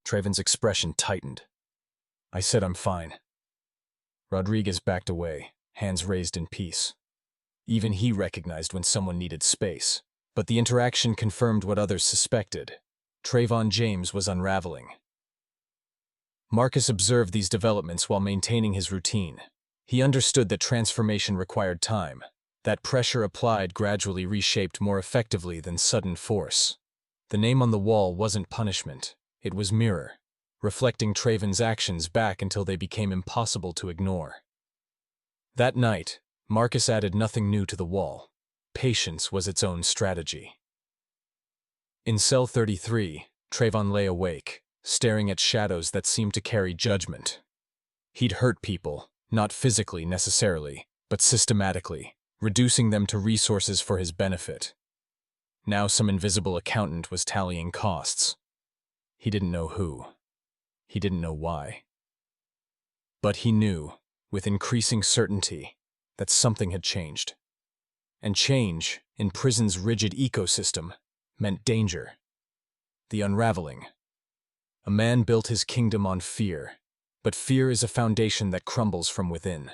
Trayvon's expression tightened. I said I'm fine. Rodriguez backed away, hands raised in peace. Even he recognized when someone needed space. But the interaction confirmed what others suspected. Trayvon James was unraveling. Marcus observed these developments while maintaining his routine. He understood that transformation required time, that pressure applied gradually reshaped more effectively than sudden force. The name on the wall wasn't punishment, it was mirror, reflecting Trayvon's actions back until they became impossible to ignore. That night, Marcus added nothing new to the wall. Patience was its own strategy. In cell 33, Trayvon lay awake, staring at shadows that seemed to carry judgment. He'd hurt people, not physically necessarily, but systematically, reducing them to resources for his benefit. Now some invisible accountant was tallying costs. He didn't know who. He didn't know why. But he knew, with increasing certainty, that something had changed. And change, in prison's rigid ecosystem, meant danger. The unraveling. A man built his kingdom on fear, but fear is a foundation that crumbles from within.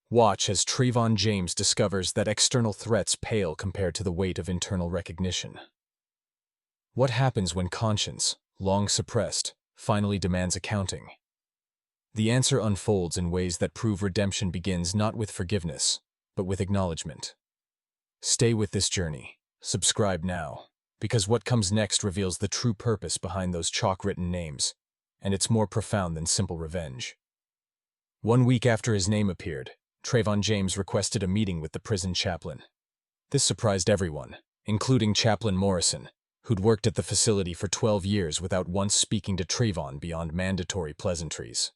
Watch as Trayvon James discovers that external threats pale compared to the weight of internal recognition. What happens when conscience, long suppressed, finally demands accounting? The answer unfolds in ways that prove redemption begins not with forgiveness, but with acknowledgement. Stay with this journey. Subscribe now, because what comes next reveals the true purpose behind those chalk-written names, and it's more profound than simple revenge. 1 week after his name appeared, Trayvon James requested a meeting with the prison chaplain. This surprised everyone, including Chaplain Morrison, who'd worked at the facility for 12 years without once speaking to Trayvon beyond mandatory pleasantries.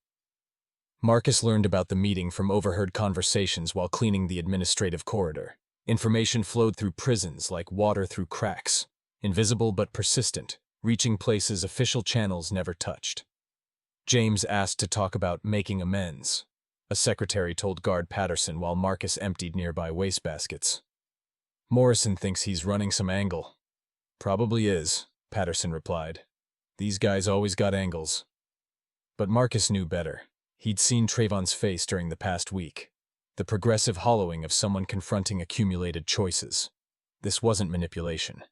Marcus learned about the meeting from overheard conversations while cleaning the administrative corridor. Information flowed through prisons like water through cracks, invisible but persistent, reaching places official channels never touched. James asked to talk about making amends. A secretary told Guard Patterson while Marcus emptied nearby wastebaskets. Morrison thinks he's running some angle. Probably is, Patterson replied. These guys always got angles. But Marcus knew better. He'd seen Trayvon's face during the past week. The progressive hollowing of someone confronting accumulated choices. This wasn't manipulation.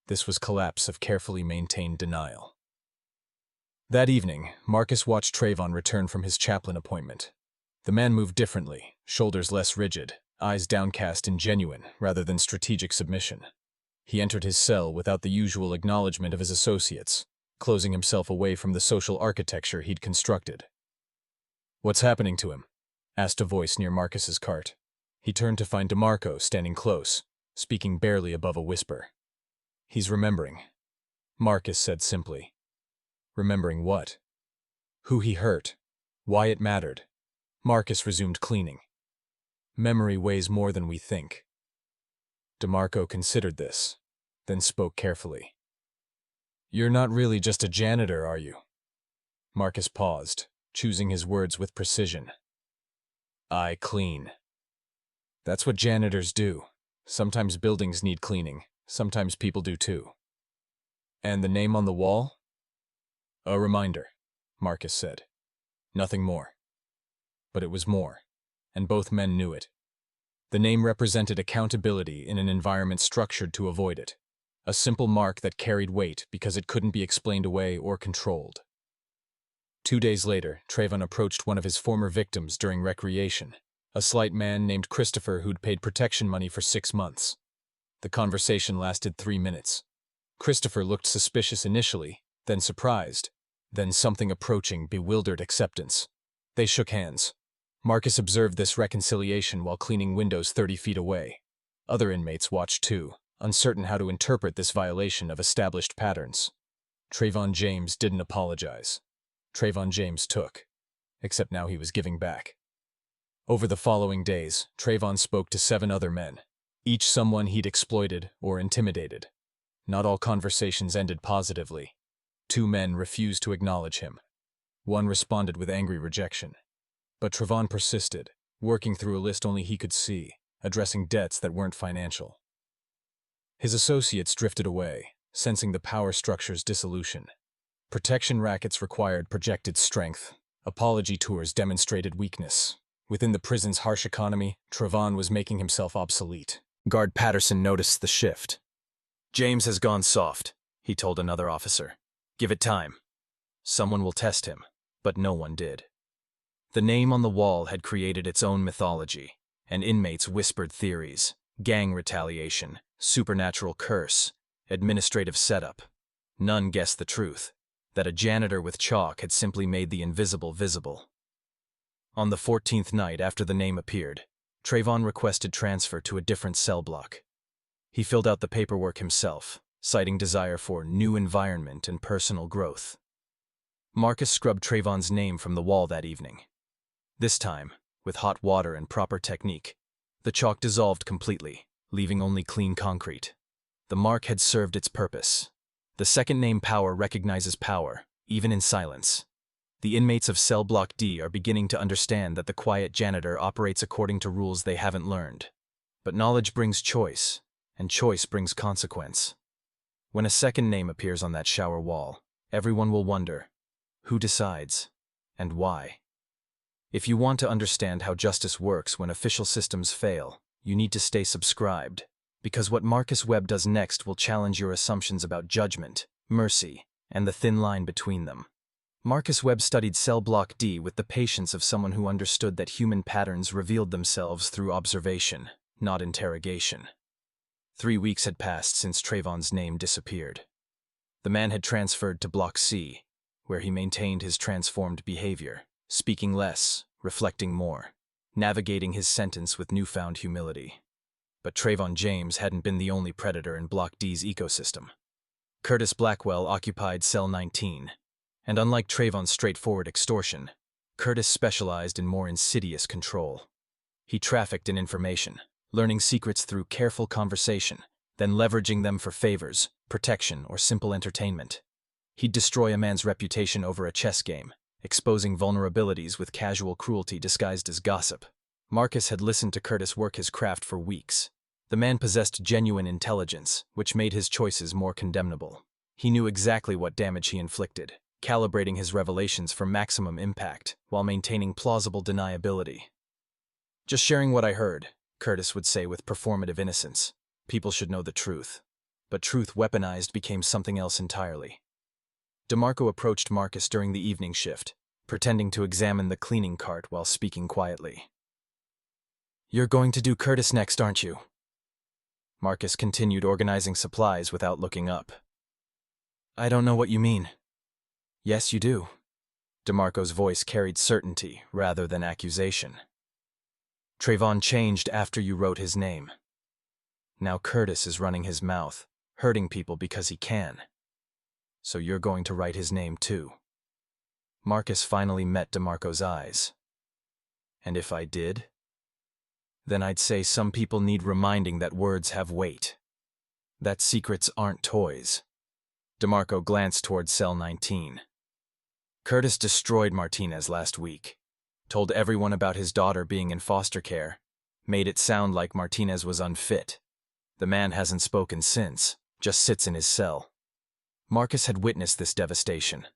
This was collapse of carefully maintained denial. That evening, Marcus watched Trayvon return from his chaplain appointment. The man moved differently, shoulders less rigid, eyes downcast in genuine rather than strategic submission. He entered his cell without the usual acknowledgement of his associates, closing himself away from the social architecture he'd constructed. "What's happening to him?" asked a voice near Marcus's cart. He turned to find DeMarco standing close, speaking barely above a whisper. "He's remembering," Marcus said simply. Remembering what? Who he hurt? Why it mattered? Marcus resumed cleaning. Memory weighs more than we think. DeMarco considered this, then spoke carefully. "You're not really just a janitor, are you?" Marcus paused, choosing his words with precision. "I clean." "That's what janitors do. Sometimes buildings need cleaning, sometimes people do too." "And the name on the wall?" "A reminder," Marcus said. "Nothing more." But it was more, and both men knew it. The name represented accountability in an environment structured to avoid it. A simple mark that carried weight because it couldn't be explained away or controlled. 2 days later, Trayvon approached one of his former victims during recreation, a slight man named Christopher who'd paid protection money for 6 months. The conversation lasted 3 minutes. Christopher looked suspicious initially, then surprised, then something approaching bewildered acceptance. They shook hands. Marcus observed this reconciliation while cleaning windows 30 feet away. Other inmates watched too, uncertain how to interpret this violation of established patterns. Trayvon James didn't apologize. Trayvon James took, except now he was giving back. Over the following days, Trayvon spoke to 7 other men, each someone he'd exploited or intimidated. Not all conversations ended positively. 2 men refused to acknowledge him. 1 responded with angry rejection. But Trayvon persisted, working through a list only he could see, addressing debts that weren't financial. His associates drifted away, sensing the power structure's dissolution. Protection rackets required projected strength. Apology tours demonstrated weakness. Within the prison's harsh economy, Trayvon was making himself obsolete. Guard Patterson noticed the shift. "James has gone soft," he told another officer. "Give it time. Someone will test him." But no one did. The name on the wall had created its own mythology, and inmates whispered theories: gang retaliation, supernatural curse, administrative setup. None guessed the truth, that a janitor with chalk had simply made the invisible visible. On the 14th night after the name appeared, Trayvon requested transfer to a different cell block. He filled out the paperwork himself, citing desire for new environment and personal growth. Marcus scrubbed Trayvon's name from the wall that evening. This time, with hot water and proper technique, the chalk dissolved completely, leaving only clean concrete. The mark had served its purpose. The second name power recognizes power, even in silence. The inmates of Cell Block D are beginning to understand that the quiet janitor operates according to rules they haven't learned. But knowledge brings choice, and choice brings consequence. When a second name appears on that shower wall, everyone will wonder, who decides, and why? If you want to understand how justice works when official systems fail, you need to stay subscribed, because what Marcus Webb does next will challenge your assumptions about judgment, mercy, and the thin line between them. Marcus Webb studied Cell Block D with the patience of someone who understood that human patterns revealed themselves through observation, not interrogation. 3 weeks had passed since Trayvon's name disappeared. The man had transferred to Block C, where he maintained his transformed behavior, speaking less, reflecting more, navigating his sentence with newfound humility. But Trayvon James hadn't been the only predator in Block D's ecosystem. Curtis Blackwell occupied Cell 19, and unlike Trayvon's straightforward extortion, Curtis specialized in more insidious control. He trafficked in information, learning secrets through careful conversation, then leveraging them for favors, protection, or simple entertainment. He'd destroy a man's reputation over a chess game, exposing vulnerabilities with casual cruelty disguised as gossip. Marcus had listened to Curtis work his craft for weeks. The man possessed genuine intelligence, which made his choices more condemnable. He knew exactly what damage he inflicted, calibrating his revelations for maximum impact while maintaining plausible deniability. "Just sharing what I heard," Curtis would say with performative innocence. "People should know the truth." But truth weaponized became something else entirely. DeMarco approached Marcus during the evening shift, pretending to examine the cleaning cart while speaking quietly. "You're going to do Curtis next, aren't you?" Marcus continued organizing supplies without looking up. "I don't know what you mean." "Yes, you do." DeMarco's voice carried certainty rather than accusation. "Trayvon changed after you wrote his name. Now Curtis is running his mouth, hurting people because he can. So you're going to write his name too." Marcus finally met DeMarco's eyes. "And if I did? Then I'd say some people need reminding that words have weight. That secrets aren't toys." DeMarco glanced toward Cell 19. "Curtis destroyed Martinez last week, told everyone about his daughter being in foster care, made it sound like Martinez was unfit. The man hasn't spoken since, just sits in his cell." Marcus had witnessed this devastation.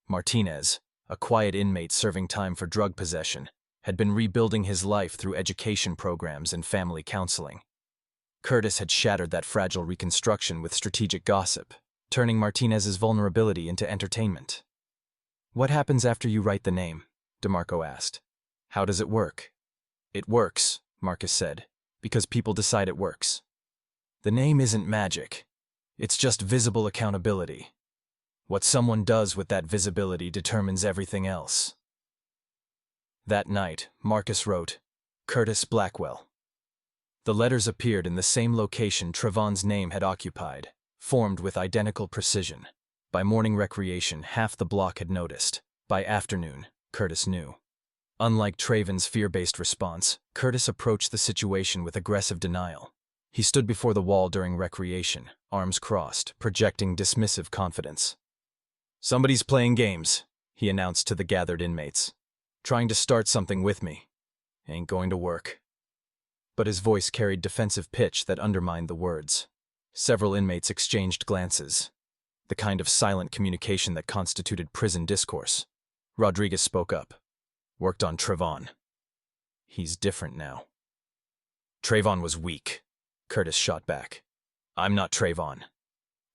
Martinez, a quiet inmate serving time for drug possession, had been rebuilding his life through education programs and family counseling. Curtis had shattered that fragile reconstruction with strategic gossip, turning Martinez's vulnerability into entertainment. "What happens after you write the name?" DeMarco asked. "How does it work?" "It works," Marcus said, "because people decide it works. The name isn't magic. It's just visible accountability. What someone does with that visibility determines everything else." That night, Marcus wrote, "Curtis Blackwell." The letters appeared in the same location Trayvon's name had occupied, formed with identical precision. By morning recreation, half the block had noticed. By afternoon, Curtis knew. Unlike Trayvon's fear-based response, Curtis approached the situation with aggressive denial. He stood before the wall during recreation, arms crossed, projecting dismissive confidence. "Somebody's playing games," he announced to the gathered inmates. "Trying to start something with me. Ain't going to work." But his voice carried defensive pitch that undermined the words. Several inmates exchanged glances. the kind of silent communication that constituted prison discourse. Rodriguez spoke up. Worked on Trayvon. He's different now. Trayvon was weak, Curtis shot back. I'm not Trayvon.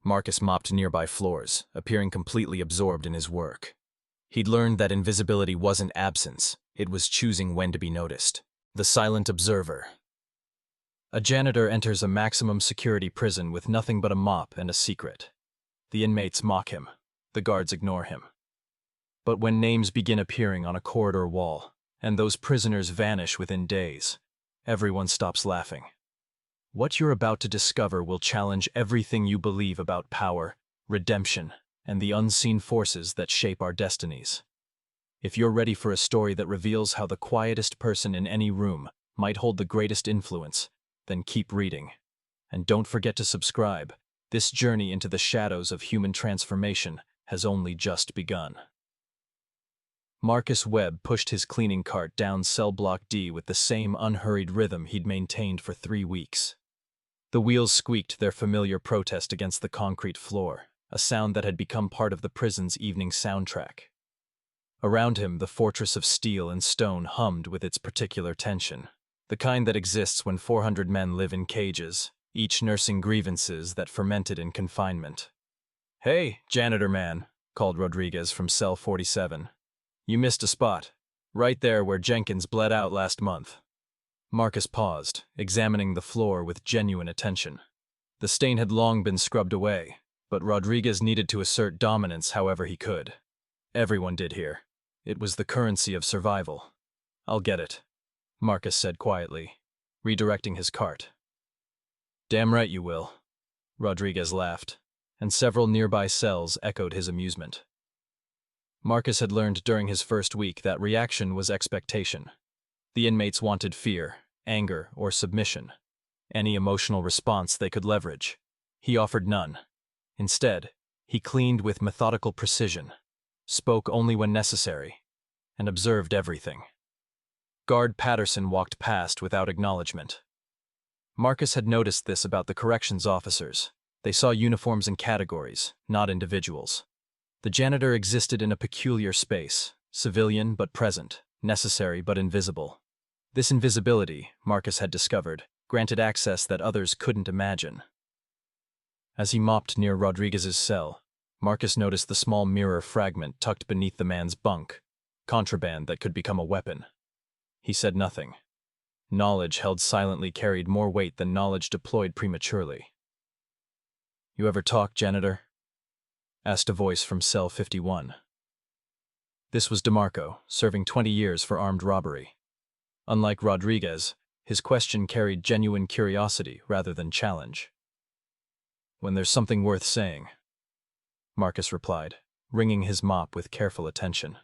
Marcus mopped nearby floors, appearing completely absorbed in his work. He'd learned that invisibility wasn't absence, it was choosing when to be noticed. The silent observer. A janitor enters a maximum security prison with nothing but a mop and a secret. The inmates mock him. The guards ignore him. But when names begin appearing on a corridor wall, and those prisoners vanish within days, everyone stops laughing. What you're about to discover will challenge everything you believe about power, redemption, and the unseen forces that shape our destinies. If you're ready for a story that reveals how the quietest person in any room might hold the greatest influence, then keep reading. And don't forget to subscribe. This journey into the shadows of human transformation has only just begun. Marcus Webb pushed his cleaning cart down cell block D with the same unhurried rhythm he'd maintained for 3 weeks. The wheels squeaked their familiar protest against the concrete floor, a sound that had become part of the prison's evening soundtrack. Around him, the fortress of steel and stone hummed with its particular tension, the kind that exists when 400 men live in cages, each nursing grievances that fermented in confinement. "Hey, janitor man," called Rodriguez from cell 47. "You missed a spot. Right there where Jenkins bled out last month." Marcus paused, examining the floor with genuine attention. The stain had long been scrubbed away, but Rodriguez needed to assert dominance however he could. Everyone did here. It was the currency of survival. "I'll get it," Marcus said quietly, redirecting his cart. "Damn right you will," Rodriguez laughed, and several nearby cells echoed his amusement. Marcus had learned during his first week that reaction was expectation. The inmates wanted fear, anger, or submission, any emotional response they could leverage. He offered none. Instead, he cleaned with methodical precision, spoke only when necessary, and observed everything. Guard Patterson walked past without acknowledgement. Marcus had noticed this about the corrections officers. They saw uniforms in categories, not individuals. The janitor existed in a peculiar space, civilian but present, necessary but invisible. This invisibility, Marcus had discovered, granted access that others couldn't imagine. As he mopped near Rodriguez's cell, Marcus noticed the small mirror fragment tucked beneath the man's bunk, contraband that could become a weapon. He said nothing. Knowledge held silently carried more weight than knowledge deployed prematurely. "You ever talk, janitor?" asked a voice from cell 51. This was DeMarco, serving 20 years for armed robbery. Unlike Rodriguez, his question carried genuine curiosity rather than challenge. "When there's something worth saying," Marcus replied, wringing his mop with careful attention.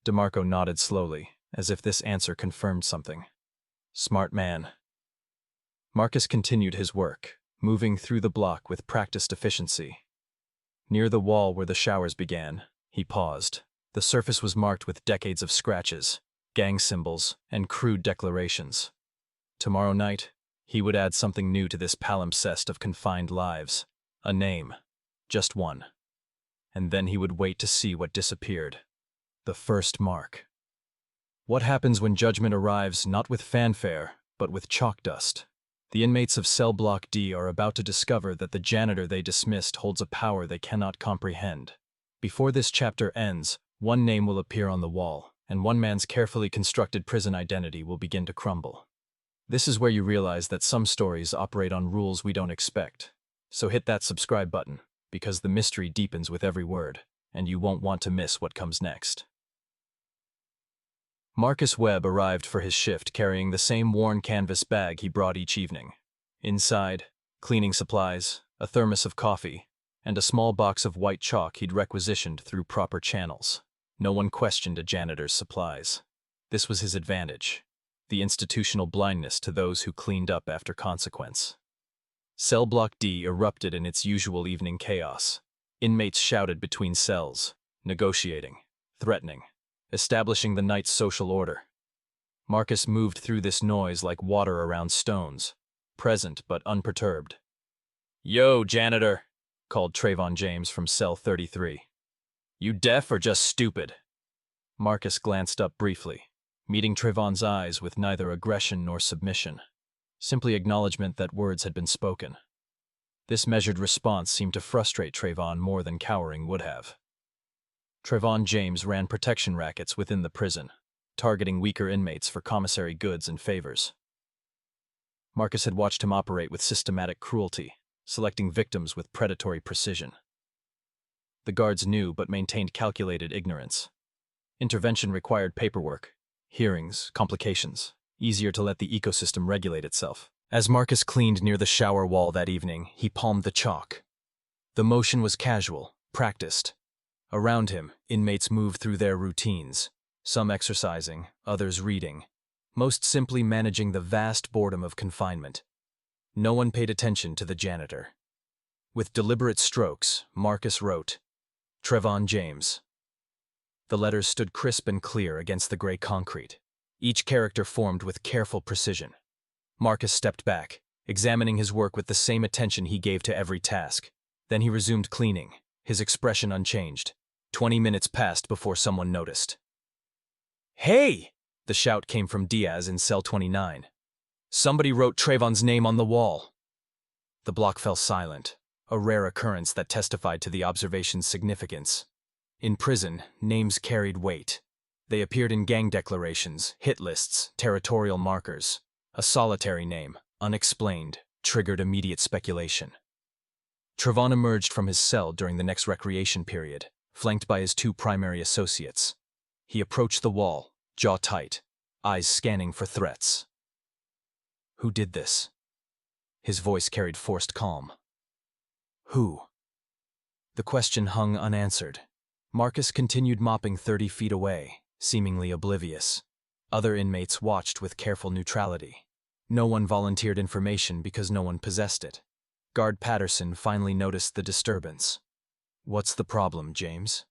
DeMarco nodded slowly, as if this answer confirmed something. "Smart man." Marcus continued his work, moving through the block with practiced efficiency. Near the wall where the showers began, he paused. The surface was marked with decades of scratches, gang symbols, and crude declarations. Tomorrow night, he would add something new to this palimpsest of confined lives. A name. Just one. And then he would wait to see what disappeared. The first mark. What happens when judgment arrives not with fanfare, but with chalk dust? The inmates of cell block D are about to discover that the janitor they dismissed holds a power they cannot comprehend. Before this chapter ends, one name will appear on the wall, and one man's carefully constructed prison identity will begin to crumble. This is where you realize that some stories operate on rules we don't expect. So hit that subscribe button, because the mystery deepens with every word, and you won't want to miss what comes next. Marcus Webb arrived for his shift carrying the same worn canvas bag he brought each evening. Inside, cleaning supplies, a thermos of coffee, and a small box of white chalk he'd requisitioned through proper channels. No one questioned a janitor's supplies. This was his advantage, the institutional blindness to those who cleaned up after consequence. Cell block D erupted in its usual evening chaos. Inmates shouted between cells, negotiating, threatening, establishing the night's social order. Marcus moved through this noise like water around stones, present but unperturbed. "Yo, janitor," called Trayvon James from cell 33. "You deaf or just stupid?" Marcus glanced up briefly, meeting Trayvon's eyes with neither aggression nor submission, simply acknowledgement that words had been spoken. This measured response seemed to frustrate Trayvon more than cowering would have. Trayvon James ran protection rackets within the prison, targeting weaker inmates for commissary goods and favors. Marcus had watched him operate with systematic cruelty, selecting victims with predatory precision. The guards knew but maintained calculated ignorance. Intervention required paperwork, hearings, complications, easier to let the ecosystem regulate itself. As Marcus cleaned near the shower wall that evening, he palmed the chalk. The motion was casual, practiced. Around him, inmates moved through their routines, some exercising, others reading, most simply managing the vast boredom of confinement. No one paid attention to the janitor. With deliberate strokes, Marcus wrote, "Trayvon James." The letters stood crisp and clear against the gray concrete, each character formed with careful precision. Marcus stepped back, examining his work with the same attention he gave to every task. Then he resumed cleaning, his expression unchanged. 20 minutes passed before someone noticed. "Hey!" The shout came from Diaz in cell 29. "Somebody wrote Trayvon's name on the wall." The block fell silent, a rare occurrence that testified to the observation's significance. In prison, names carried weight. They appeared in gang declarations, hit lists, territorial markers. A solitary name, unexplained, triggered immediate speculation. Trayvon emerged from his cell during the next recreation period, flanked by his two primary associates. He approached the wall, jaw tight, eyes scanning for threats. "Who did this?" His voice carried forced calm. "Who?" The question hung unanswered. Marcus continued mopping 30 feet away, seemingly oblivious. Other inmates watched with careful neutrality. No one volunteered information because no one possessed it. Guard Patterson finally noticed the disturbance. "What's the problem, James?"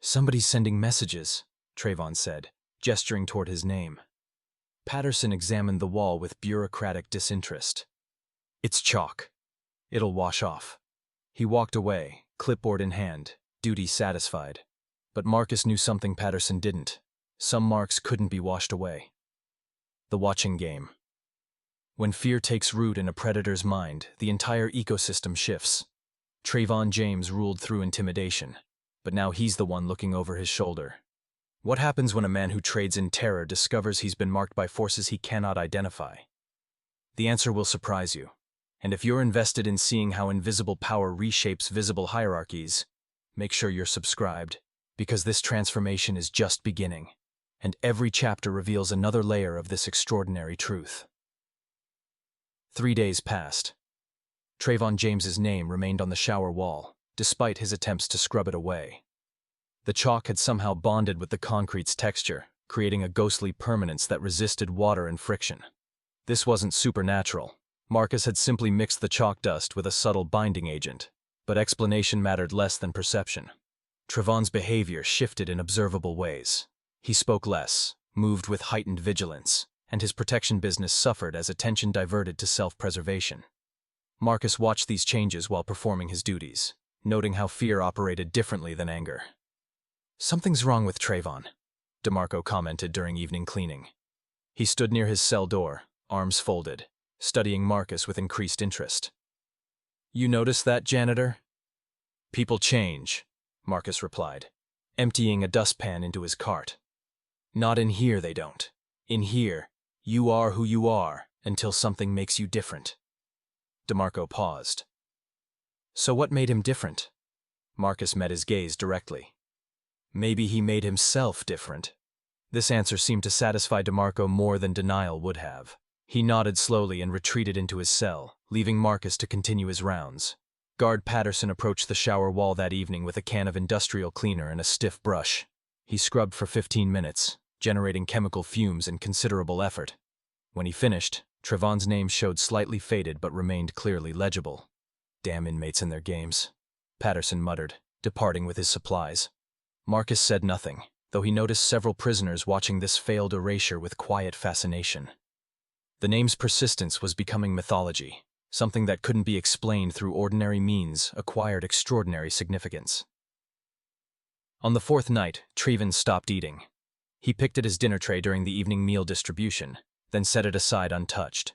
"Somebody's sending messages," Trayvon said, gesturing toward his name. Patterson examined the wall with bureaucratic disinterest. "It's chalk. It'll wash off." He walked away, clipboard in hand, duty satisfied. But Marcus knew something Patterson didn't. Some marks couldn't be washed away. The watching game. When fear takes root in a predator's mind, the entire ecosystem shifts. Trayvon James ruled through intimidation, but now he's the one looking over his shoulder. What happens when a man who trades in terror discovers he's been marked by forces he cannot identify? The answer will surprise you. And if you're invested in seeing how invisible power reshapes visible hierarchies, make sure you're subscribed, because this transformation is just beginning, and every chapter reveals another layer of this extraordinary truth. 3 days passed. Trayvon James's name remained on the shower wall, despite his attempts to scrub it away. The chalk had somehow bonded with the concrete's texture, creating a ghostly permanence that resisted water and friction. This wasn't supernatural. Marcus had simply mixed the chalk dust with a subtle binding agent, but explanation mattered less than perception. Trayvon's behavior shifted in observable ways. He spoke less, moved with heightened vigilance, and his protection business suffered as attention diverted to self-preservation. Marcus watched these changes while performing his duties, noting how fear operated differently than anger. "Something's wrong with Trayvon," DeMarco commented during evening cleaning. He stood near his cell door, arms folded, studying Marcus with increased interest. "You notice that, Janitor?" "People change," Marcus replied, emptying a dustpan into his cart. "Not in here, they don't. In here, you are who you are until something makes you different." DeMarco paused. "So what made him different?" Marcus met his gaze directly. "Maybe he made himself different." This answer seemed to satisfy DeMarco more than denial would have. He nodded slowly and retreated into his cell, leaving Marcus to continue his rounds. Guard Patterson approached the shower wall that evening with a can of industrial cleaner and a stiff brush. He scrubbed for 15 minutes, generating chemical fumes and considerable effort. When he finished, Trayvon's name showed slightly faded but remained clearly legible. "Damn inmates and their games," Patterson muttered, departing with his supplies. Marcus said nothing, though he noticed several prisoners watching this failed erasure with quiet fascination. The name's persistence was becoming mythology, Something that couldn't be explained through ordinary means acquired extraordinary significance. On the fourth night, Treven stopped eating. He picked at his dinner tray during the evening meal distribution, then set it aside untouched.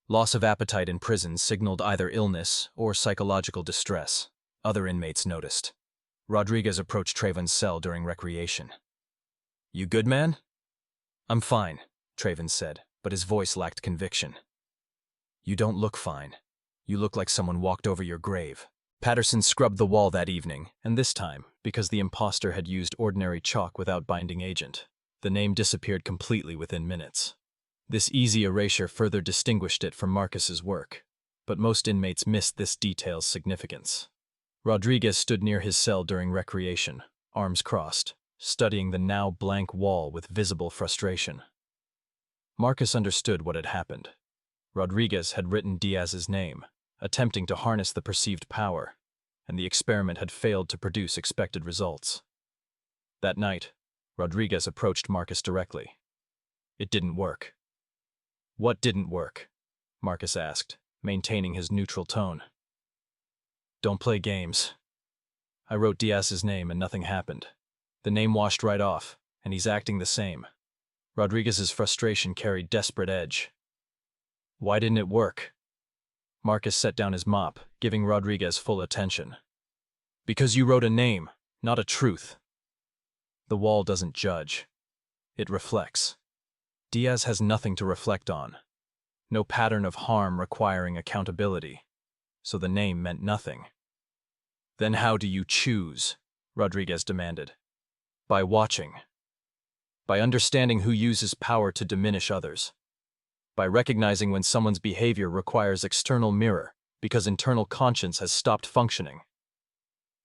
Loss of appetite in prison signaled either illness or psychological distress. Other inmates noticed. Rodriguez approached Treven's cell during recreation. "You good, man?" "I'm fine," Treven said, but his voice lacked conviction. "You don't look fine. You look like someone walked over your grave." Patterson scrubbed the wall that evening, and this time, because the imposter had used ordinary chalk without binding agent, the name disappeared completely within minutes. This easy erasure further distinguished it from Marcus's work, but most inmates missed this detail's significance. Rodriguez stood near his cell during recreation, arms crossed, studying the now blank wall with visible frustration. Marcus understood what had happened. Rodriguez had written Diaz's name, attempting to harness the perceived power, and the experiment had failed to produce expected results. That night, Rodriguez approached Marcus directly. It didn't work. "What didn't work?" Marcus asked, maintaining his neutral tone. "Don't play games. I wrote Diaz's name and nothing happened. The name washed right off, and he's acting the same." Rodriguez's frustration carried desperate edge. "Why didn't it work?" Marcus set down his mop, giving Rodriguez full attention. "Because you wrote a name, not a truth. The wall doesn't judge. It reflects. Diaz has nothing to reflect on. No pattern of harm requiring accountability. So the name meant nothing." "Then how do you choose?" Rodriguez demanded. "By watching. By understanding who uses power to diminish others. By recognizing when someone's behavior requires external mirror because internal conscience has stopped functioning."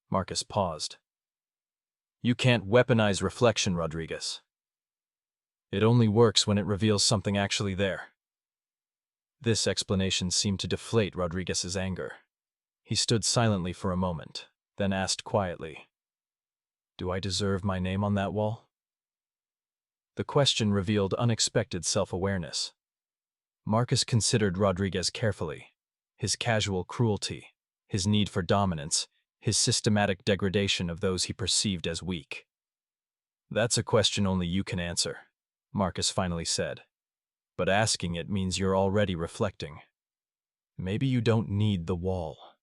Marcus paused. "You can't weaponize reflection, Rodriguez. It only works when it reveals something actually there." This explanation seemed to deflate Rodriguez's anger. He stood silently for a moment, then asked quietly, "Do I deserve my name on that wall?" The question revealed unexpected self-awareness. Marcus considered Rodriguez carefully. His casual cruelty, his need for dominance, his systematic degradation of those he perceived as weak. "That's a question only you can answer," Marcus finally said. "But asking it means you're already reflecting. Maybe you don't need the wall."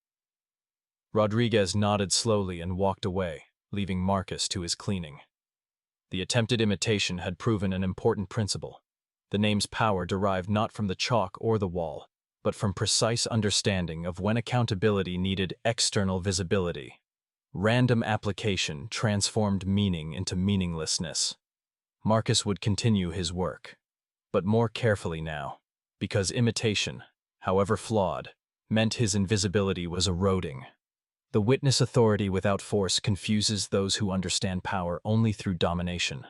Rodriguez nodded slowly and walked away, leaving Marcus to his cleaning. The attempted imitation had proven an important principle. The name's power derived not from the chalk or the wall, but from precise understanding of when accountability needed external visibility. Random application transformed meaning into meaninglessness. Marcus would continue his work, but more carefully now, because imitation, however flawed, meant his invisibility was eroding. The witness authority without force confuses those who understand power only through domination.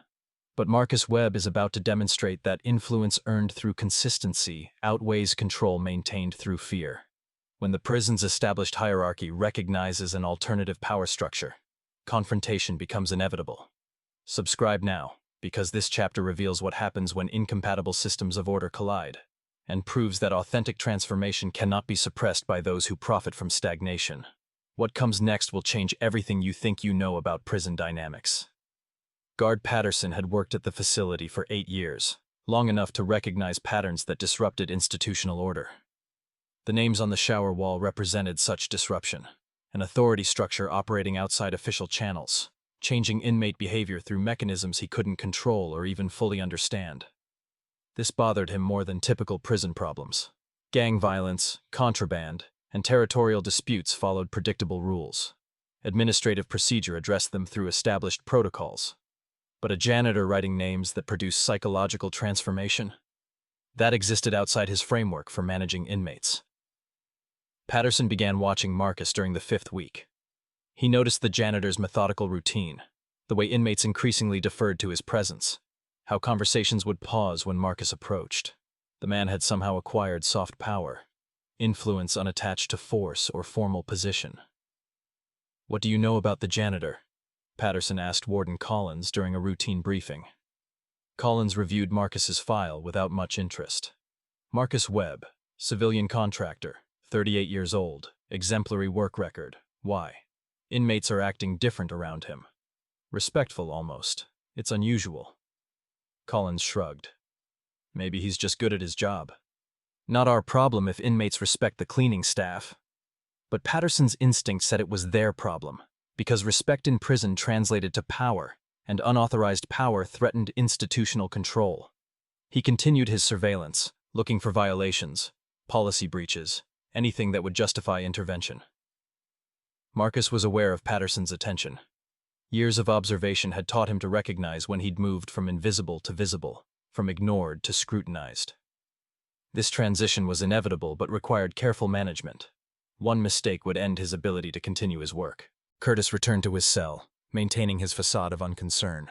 But Marcus Webb is about to demonstrate that influence earned through consistency outweighs control maintained through fear. When the prison's established hierarchy recognizes an alternative power structure, confrontation becomes inevitable. Subscribe now, because this chapter reveals what happens when incompatible systems of order collide, and proves that authentic transformation cannot be suppressed by those who profit from stagnation. What comes next will change everything you think you know about prison dynamics. Guard Patterson had worked at the facility for 8 years, long enough to recognize patterns that disrupted institutional order. The names on the shower wall represented such disruption, an authority structure operating outside official channels, changing inmate behavior through mechanisms he couldn't control or even fully understand. This bothered him more than typical prison problems. Gang violence, contraband, and territorial disputes followed predictable rules. Administrative procedure addressed them through established protocols. But a janitor writing names that produce psychological transformation? That existed outside his framework for managing inmates. Patterson began watching Marcus during the 5th week. He noticed the janitor's methodical routine, the way inmates increasingly deferred to his presence, how conversations would pause when Marcus approached. The man had somehow acquired soft power, influence unattached to force or formal position. "What do you know about the janitor?" Patterson asked Warden Collins during a routine briefing. Collins reviewed Marcus's file without much interest. Marcus Webb, civilian contractor, 38 years old, exemplary work record. Why? Inmates are acting different around him. Respectful almost. It's unusual. Collins shrugged. Maybe he's just good at his job. Not our problem if inmates respect the cleaning staff. But Patterson's instinct said it was their problem, because respect in prison translated to power, and unauthorized power threatened institutional control. He continued his surveillance, looking for violations, policy breaches, anything that would justify intervention. Marcus was aware of Patterson's attention. Years of observation had taught him to recognize when he'd moved from invisible to visible, from ignored to scrutinized. This transition was inevitable but required careful management. One mistake would end his ability to continue his work. Curtis returned to his cell, maintaining his facade of unconcern.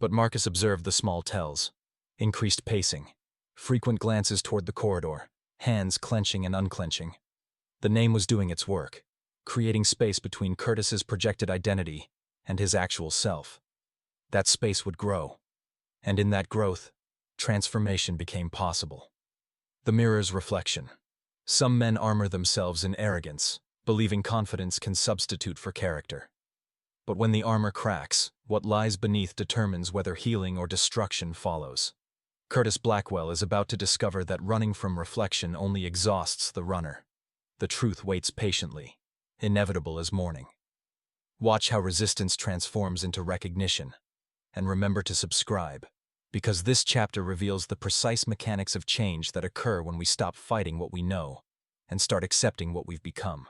But Marcus observed the small tells: increased pacing, frequent glances toward the corridor, hands clenching and unclenching. The name was doing its work, creating space between Curtis's projected identity and his actual self. That space would grow, and in that growth, transformation became possible. The mirror's reflection. Some men armor themselves in arrogance, believing confidence can substitute for character. But when the armor cracks, what lies beneath determines whether healing or destruction follows. Curtis Blackwell is about to discover that running from reflection only exhausts the runner. The truth waits patiently, inevitable as morning. Watch how resistance transforms into recognition, and remember to subscribe, because this chapter reveals the precise mechanics of change that occur when we stop fighting what we know and start accepting what we've become.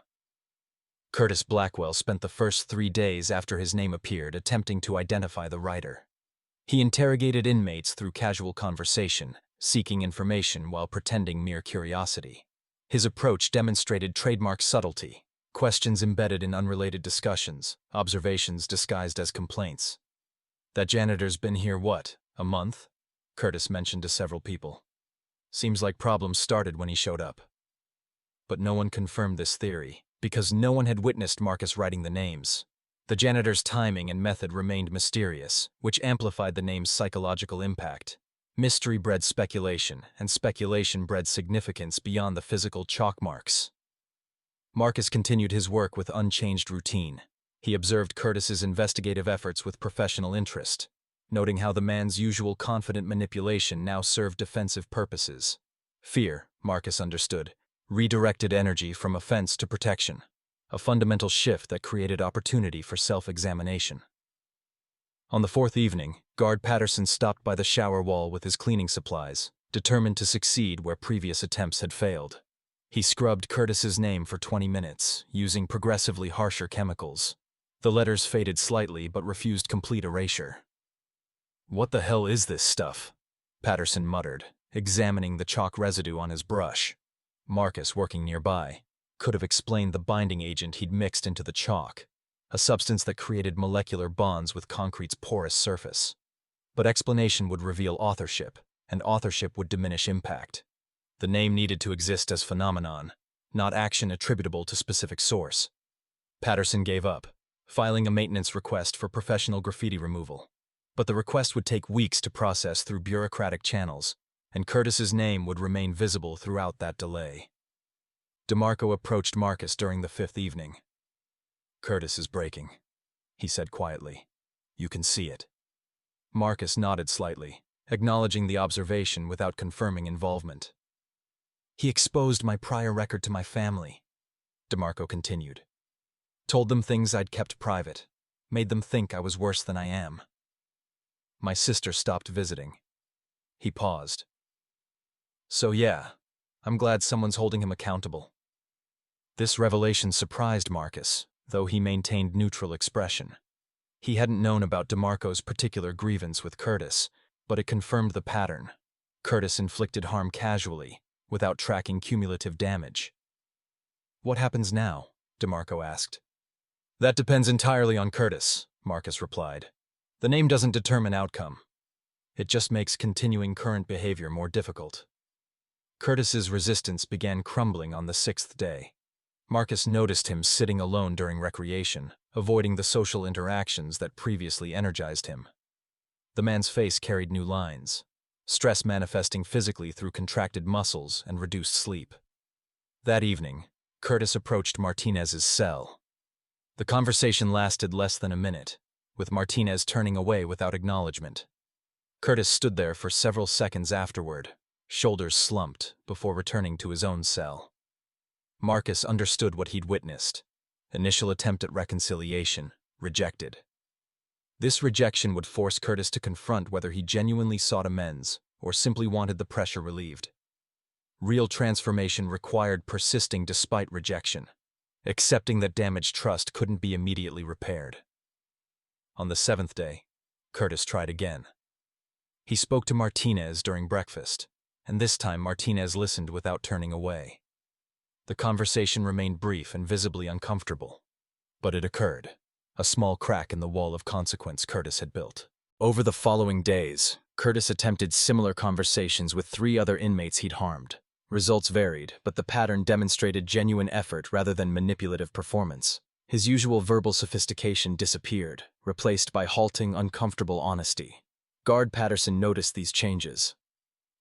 Curtis Blackwell spent the first 3 days after his name appeared attempting to identify the writer. He interrogated inmates through casual conversation, seeking information while pretending mere curiosity. His approach demonstrated trademark subtlety, questions embedded in unrelated discussions, observations disguised as complaints. That janitor's been here what, a month? Curtis mentioned to several people. Seems like problems started when he showed up. But no one confirmed this theory, because no one had witnessed Marcus writing the names. The janitor's timing and method remained mysterious, which amplified the name's psychological impact. Mystery bred speculation, and speculation bred significance beyond the physical chalk marks. Marcus continued his work with unchanged routine. He observed Curtis's investigative efforts with professional interest, noting how the man's usual confident manipulation now served defensive purposes. Fear, Marcus understood, redirected energy from offense to protection, a fundamental shift that created opportunity for self-examination. On the 4th evening, Guard Patterson stopped by the shower wall with his cleaning supplies, determined to succeed where previous attempts had failed. He scrubbed Curtis's name for 20 minutes, using progressively harsher chemicals. The letters faded slightly but refused complete erasure. "What the hell is this stuff?" Patterson muttered, examining the chalk residue on his brush. Marcus, working nearby, could have explained the binding agent he'd mixed into the chalk, a substance that created molecular bonds with concrete's porous surface. But explanation would reveal authorship, and authorship would diminish impact. The name needed to exist as phenomenon, not action attributable to specific source. Patterson gave up, filing a maintenance request for professional graffiti removal. But the request would take weeks to process through bureaucratic channels, and Curtis's name would remain visible throughout that delay. DeMarco approached Marcus during the 5th evening. "Curtis is breaking," he said quietly. "You can see it." Marcus nodded slightly, acknowledging the observation without confirming involvement. "He exposed my prior record to my family," DeMarco continued. "Told them things I'd kept private, made them think I was worse than I am. My sister stopped visiting." He paused. "So yeah, I'm glad someone's holding him accountable." This revelation surprised Marcus, though he maintained neutral expression. He hadn't known about DeMarco's particular grievance with Curtis, but it confirmed the pattern. Curtis inflicted harm casually, without tracking cumulative damage. "What happens now?" DeMarco asked. "That depends entirely on Curtis," Marcus replied. "The name doesn't determine outcome. It just makes continuing current behavior more difficult." Curtis's resistance began crumbling on the 6th day. Marcus noticed him sitting alone during recreation, avoiding the social interactions that previously energized him. The man's face carried new lines, stress manifesting physically through contracted muscles and reduced sleep. That evening, Curtis approached Martinez's cell. The conversation lasted less than a minute, with Martinez turning away without acknowledgement. Curtis stood there for several seconds afterward, shoulders slumped, before returning to his own cell. Marcus understood what he'd witnessed. Initial attempt at reconciliation, rejected. This rejection would force Curtis to confront whether he genuinely sought amends or simply wanted the pressure relieved. Real transformation required persisting despite rejection, accepting that damaged trust couldn't be immediately repaired. On the seventh day, Curtis tried again. He spoke to Martinez during breakfast, and this time Martinez listened without turning away. The conversation remained brief and visibly uncomfortable. But it occurred, a small crack in the wall of consequence Curtis had built. Over the following days, Curtis attempted similar conversations with 3 other inmates he'd harmed. Results varied, but the pattern demonstrated genuine effort rather than manipulative performance. His usual verbal sophistication disappeared, replaced by halting, uncomfortable honesty. Guard Patterson noticed these changes.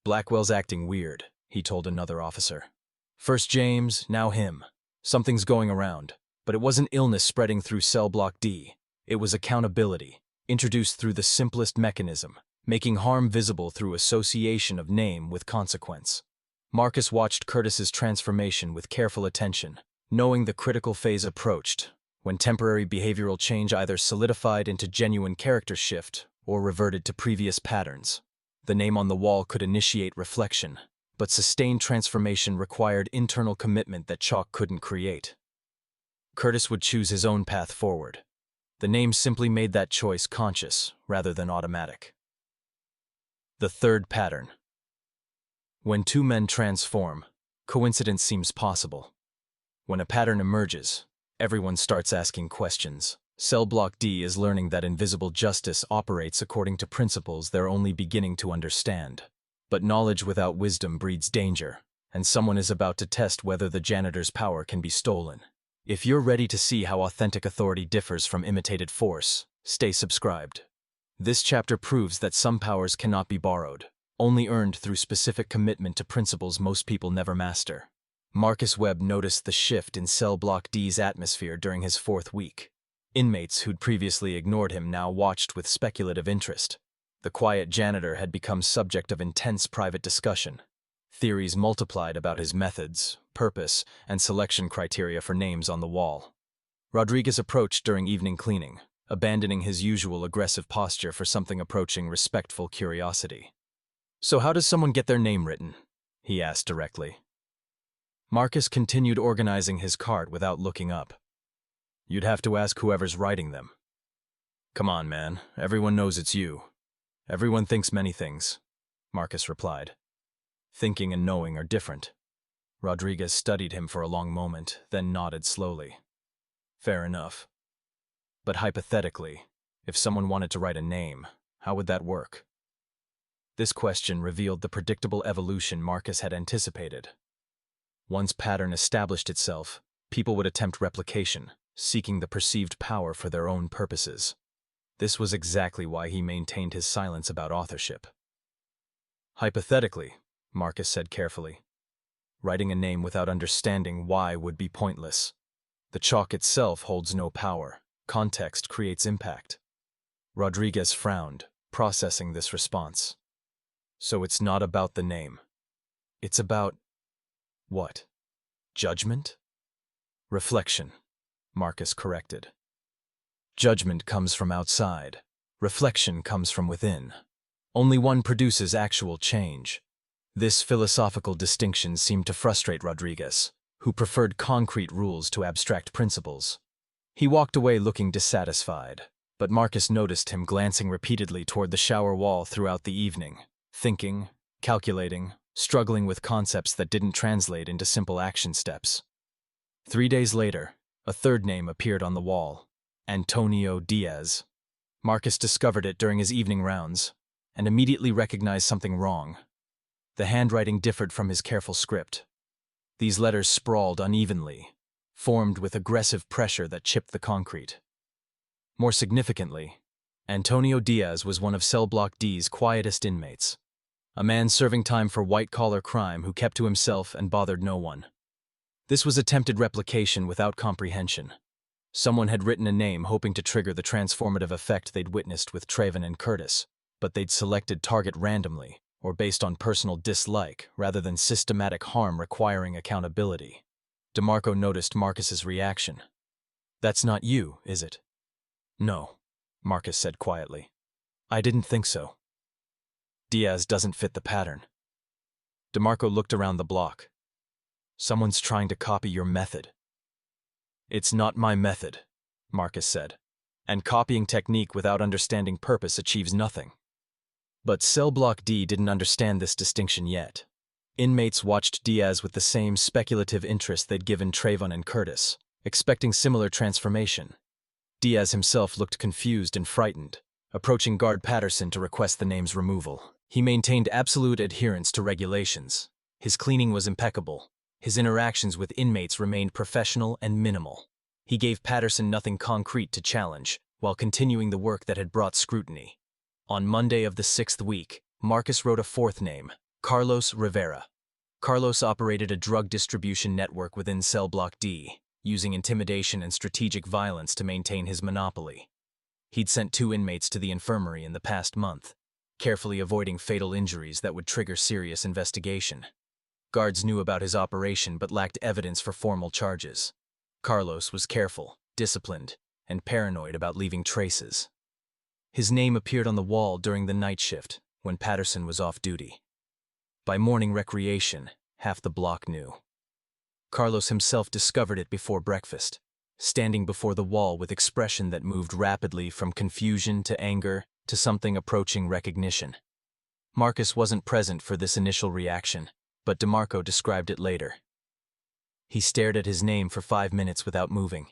"Blackwell's acting weird," he told another officer. "First James, now him. Something's going around." But it wasn't illness spreading through cell block D. It was accountability, introduced through the simplest mechanism, making harm visible through association of name with consequence. Marcus watched Curtis's transformation with careful attention, knowing the critical phase approached, when temporary behavioral change either solidified into genuine character shift or reverted to previous patterns. The name on the wall could initiate reflection, but sustained transformation required internal commitment that chalk couldn't create. Curtis would choose his own path forward. The name simply made that choice conscious rather than automatic. The third pattern. When 2 men transform, coincidence seems possible. When a pattern emerges, everyone starts asking questions. Cell block D is learning that invisible justice operates according to principles they're only beginning to understand. But knowledge without wisdom breeds danger, and someone is about to test whether the janitor's power can be stolen. If you're ready to see how authentic authority differs from imitated force, stay subscribed. This chapter proves that some powers cannot be borrowed, only earned through specific commitment to principles most people never master. Marcus Webb noticed the shift in Cell Block D's atmosphere during his 4th week. Inmates who'd previously ignored him now watched with speculative interest. The quiet janitor had become subject of intense private discussion. Theories multiplied about his methods, purpose, and selection criteria for names on the wall. Rodriguez approached during evening cleaning, abandoning his usual aggressive posture for something approaching respectful curiosity. "So how does someone get their name written?" he asked directly. Marcus continued organizing his cart without looking up. "You'd have to ask whoever's writing them." "Come on, man. Everyone knows it's you." "Everyone thinks many things," Marcus replied. "Thinking and knowing are different." Rodriguez studied him for a long moment, then nodded slowly. "Fair enough. But hypothetically, if someone wanted to write a name, how would that work?" This question revealed the predictable evolution Marcus had anticipated. Once pattern established itself, people would attempt replication, seeking the perceived power for their own purposes. This was exactly why he maintained his silence about authorship. "Hypothetically," Marcus said carefully. "Writing a name without understanding why would be pointless. The chalk itself holds no power. Context creates impact." Rodriguez frowned, processing this response. "So it's not about the name. It's about... what? Judgment?" "Reflection," Marcus corrected. "Judgment comes from outside. Reflection comes from within. Only one produces actual change." This philosophical distinction seemed to frustrate Rodriguez, who preferred concrete rules to abstract principles. He walked away looking dissatisfied, but Marcus noticed him glancing repeatedly toward the shower wall throughout the evening, thinking, calculating, struggling with concepts that didn't translate into simple action steps. 3 days later, a third name appeared on the wall: Antonio Diaz. Marcus discovered it during his evening rounds, and immediately recognized something wrong. The handwriting differed from his careful script. These letters sprawled unevenly, formed with aggressive pressure that chipped the concrete. More significantly, Antonio Diaz was one of Cell Block D's quietest inmates, a man serving time for white-collar crime who kept to himself and bothered no one. This was attempted replication without comprehension. Someone had written a name hoping to trigger the transformative effect they'd witnessed with Trayvon and Curtis, but they'd selected target randomly, or based on personal dislike, rather than systematic harm requiring accountability. DeMarco noticed Marcus's reaction. "That's not you, is it?" "No," Marcus said quietly. "I didn't think so." "Diaz doesn't fit the pattern." DeMarco looked around the block. "Someone's trying to copy your method." "It's not my method," Marcus said, "and copying technique without understanding purpose achieves nothing." But Cell Block D didn't understand this distinction yet. Inmates watched Diaz with the same speculative interest they'd given Trayvon and Curtis, expecting similar transformation. Diaz himself looked confused and frightened, approaching Guard Patterson to request the name's removal. He maintained absolute adherence to regulations. His cleaning was impeccable. His interactions with inmates remained professional and minimal. He gave Patterson nothing concrete to challenge, while continuing the work that had brought scrutiny. On Monday of the 6th week, Marcus wrote a fourth name, Carlos Rivera. Carlos operated a drug distribution network within Cell Block D, using intimidation and strategic violence to maintain his monopoly. He'd sent 2 inmates to the infirmary in the past month, carefully avoiding fatal injuries that would trigger serious investigation. Guards knew about his operation but lacked evidence for formal charges. Carlos was careful, disciplined, and paranoid about leaving traces. His name appeared on the wall during the night shift, when Patterson was off duty. By morning recreation, half the block knew. Carlos himself discovered it before breakfast, standing before the wall with expression that moved rapidly from confusion to anger to something approaching recognition. Marcus wasn't present for this initial reaction, but DeMarco described it later. He stared at his name for 5 minutes without moving.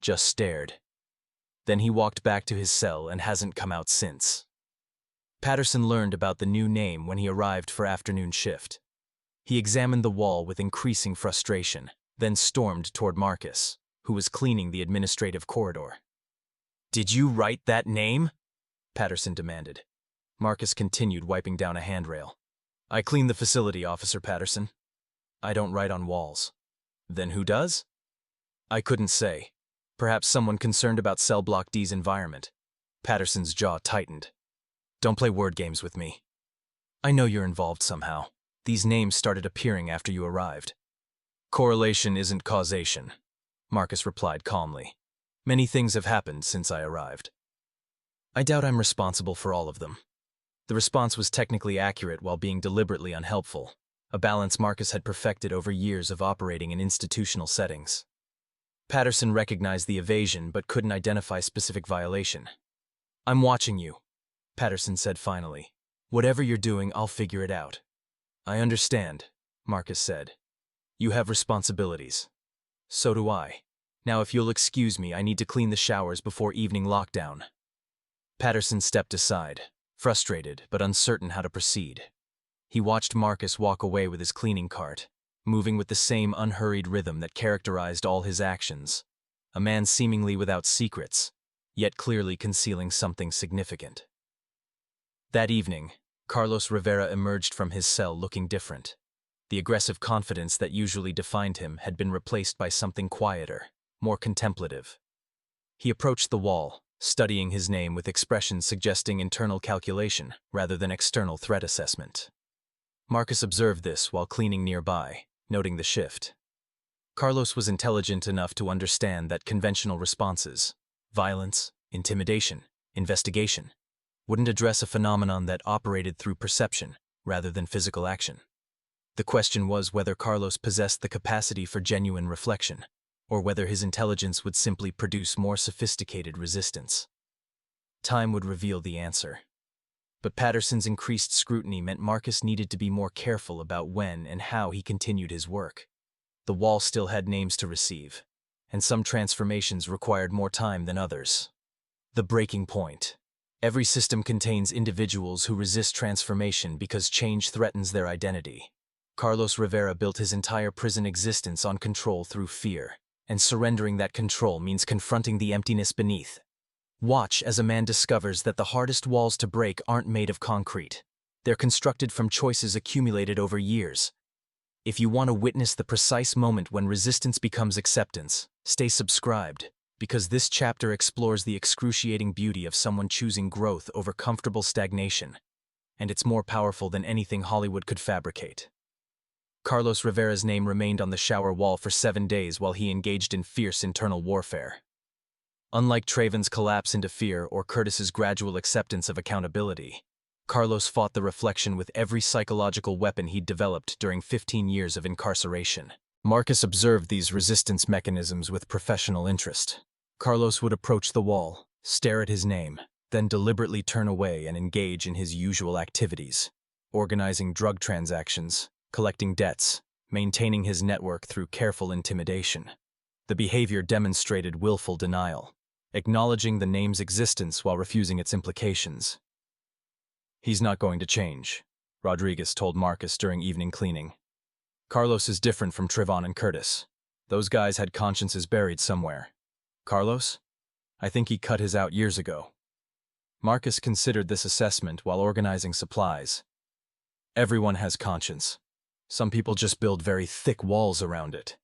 Just stared. Then he walked back to his cell and hasn't come out since. Patterson learned about the new name when he arrived for afternoon shift. He examined the wall with increasing frustration, then stormed toward Marcus, who was cleaning the administrative corridor. "Did you write that name?" Patterson demanded. Marcus continued wiping down a handrail. "I clean the facility, Officer Patterson. I don't write on walls." "Then who does?" "I couldn't say. Perhaps someone concerned about Cell Block D's environment." Patterson's jaw tightened. "Don't play word games with me. I know you're involved somehow. These names started appearing after you arrived." "Correlation isn't causation," Marcus replied calmly. "Many things have happened since I arrived. I doubt I'm responsible for all of them." The response was technically accurate while being deliberately unhelpful, a balance Marcus had perfected over years of operating in institutional settings. Patterson recognized the evasion but couldn't identify specific violation. "I'm watching you," Patterson said finally. "Whatever you're doing, I'll figure it out." "I understand," Marcus said. "You have responsibilities. So do I. Now if you'll excuse me, I need to clean the showers before evening lockdown." Patterson stepped aside, frustrated but uncertain how to proceed. He watched Marcus walk away with his cleaning cart, moving with the same unhurried rhythm that characterized all his actions, a man seemingly without secrets, yet clearly concealing something significant. That evening, Carlos Rivera emerged from his cell looking different. The aggressive confidence that usually defined him had been replaced by something quieter, more contemplative. He approached the wall, studying his name with expressions suggesting internal calculation rather than external threat assessment. Marcus observed this while cleaning nearby, noting the shift. Carlos was intelligent enough to understand that conventional responses, violence, intimidation, investigation, wouldn't address a phenomenon that operated through perception rather than physical action. The question was whether Carlos possessed the capacity for genuine reflection, or whether his intelligence would simply produce more sophisticated resistance. Time would reveal the answer. But Patterson's increased scrutiny meant Marcus needed to be more careful about when and how he continued his work. The wall still had names to receive, and some transformations required more time than others. The breaking point. Every system contains individuals who resist transformation because change threatens their identity. Carlos Rivera built his entire prison existence on control through fear, and surrendering that control means confronting the emptiness beneath. Watch as a man discovers that the hardest walls to break aren't made of concrete. They're constructed from choices accumulated over years. If you want to witness the precise moment when resistance becomes acceptance, stay subscribed, because this chapter explores the excruciating beauty of someone choosing growth over comfortable stagnation, and it's more powerful than anything Hollywood could fabricate. Carlos Rivera's name remained on the shower wall for 7 days while he engaged in fierce internal warfare. Unlike Traven's collapse into fear or Curtis's gradual acceptance of accountability, Carlos fought the reflection with every psychological weapon he'd developed during 15 years of incarceration. Marcus observed these resistance mechanisms with professional interest. Carlos would approach the wall, stare at his name, then deliberately turn away and engage in his usual activities, organizing drug transactions, collecting debts, maintaining his network through careful intimidation. The behavior demonstrated willful denial, acknowledging the name's existence while refusing its implications. "He's not going to change," Rodriguez told Marcus during evening cleaning. "Carlos is different from Trevon and Curtis. Those guys had consciences buried somewhere. Carlos? I think he cut his out years ago." Marcus considered this assessment while organizing supplies. "Everyone has conscience. Some people just build very thick walls around it."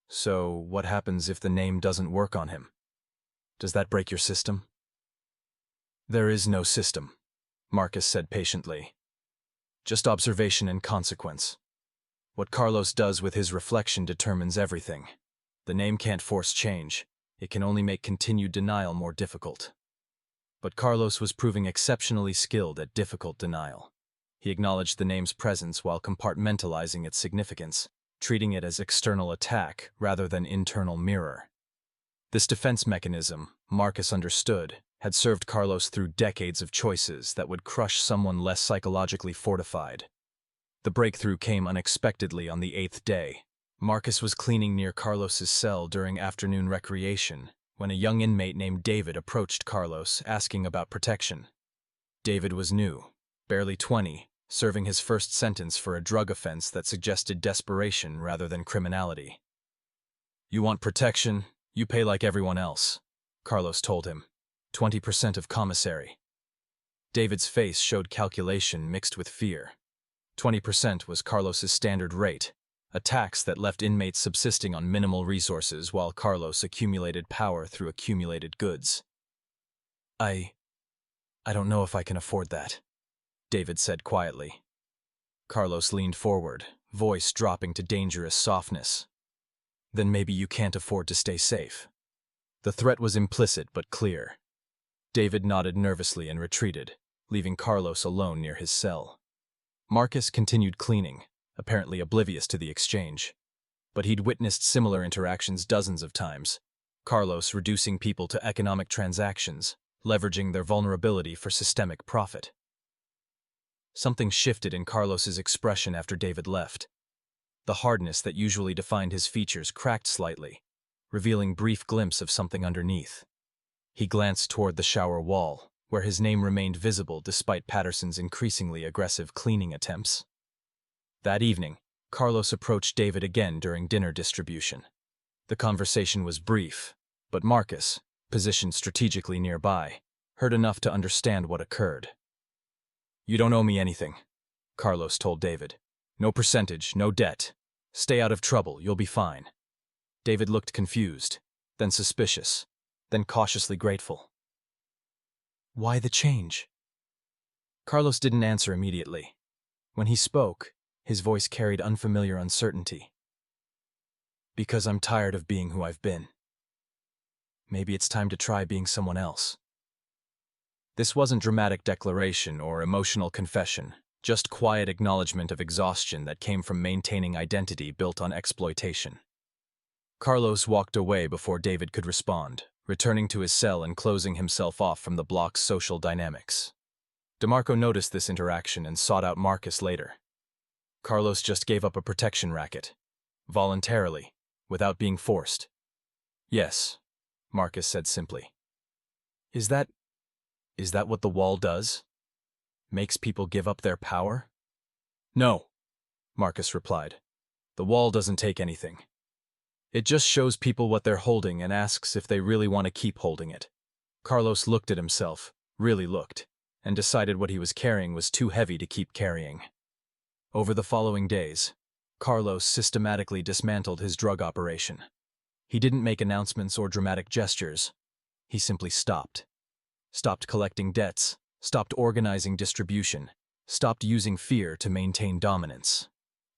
"So, what happens if the name doesn't work on him? Does that break your system?" "There is no system," Marcus said patiently. "Just observation and consequence. What Carlos does with his reflection determines everything. The name can't force change. It can only make continued denial more difficult." But Carlos was proving exceptionally skilled at difficult denial. He acknowledged the name's presence while compartmentalizing its significance, treating it as external attack rather than internal mirror. This defense mechanism, Marcus understood, had served Carlos through decades of choices that would crush someone less psychologically fortified. The breakthrough came unexpectedly on the 8th day. Marcus was cleaning near Carlos's cell during afternoon recreation when a young inmate named David approached Carlos asking about protection. David was new, barely 20, serving his first sentence for a drug offense that suggested desperation rather than criminality. "You want protection? You pay like everyone else," Carlos told him. 20% of commissary. David's face showed calculation mixed with fear. 20% was Carlos's standard rate, a tax that left inmates subsisting on minimal resources while Carlos accumulated power through accumulated goods. I don't know if I can afford that," David said quietly. Carlos leaned forward, voice dropping to dangerous softness. "Then maybe you can't afford to stay safe." The threat was implicit but clear. David nodded nervously and retreated, leaving Carlos alone near his cell. Marcus continued cleaning, apparently oblivious to the exchange. But he'd witnessed similar interactions dozens of times. Carlos reducing people to economic transactions, leveraging their vulnerability for systemic profit. Something shifted in Carlos's expression after David left. The hardness that usually defined his features cracked slightly, revealing brief glimpse of something underneath. He glanced toward the shower wall, where his name remained visible despite Patterson's increasingly aggressive cleaning attempts. That evening, Carlos approached David again during dinner distribution. The conversation was brief, but Marcus, positioned strategically nearby, heard enough to understand what occurred. "You don't owe me anything," Carlos told David. "No percentage, no debt. Stay out of trouble, you'll be fine." David looked confused, then suspicious, then cautiously grateful. "Why the change?" Carlos didn't answer immediately. When he spoke, his voice carried unfamiliar uncertainty. "Because I'm tired of being who I've been. Maybe it's time to try being someone else." This wasn't dramatic declaration or emotional confession, just quiet acknowledgement of exhaustion that came from maintaining identity built on exploitation. Carlos walked away before David could respond, returning to his cell and closing himself off from the block's social dynamics. DeMarco noticed this interaction and sought out Marcus later. Carlos just gave up a protection racket. Voluntarily, without being forced. "Yes," Marcus said simply. Is that what the wall does? Makes people give up their power?" "No," Marcus replied. "The wall doesn't take anything. It just shows people what they're holding and asks if they really want to keep holding it." Carlos looked at himself, really looked, and decided what he was carrying was too heavy to keep carrying. Over the following days, Carlos systematically dismantled his drug operation. He didn't make announcements or dramatic gestures. He simply stopped. Stopped collecting debts, stopped organizing distribution, stopped using fear to maintain dominance.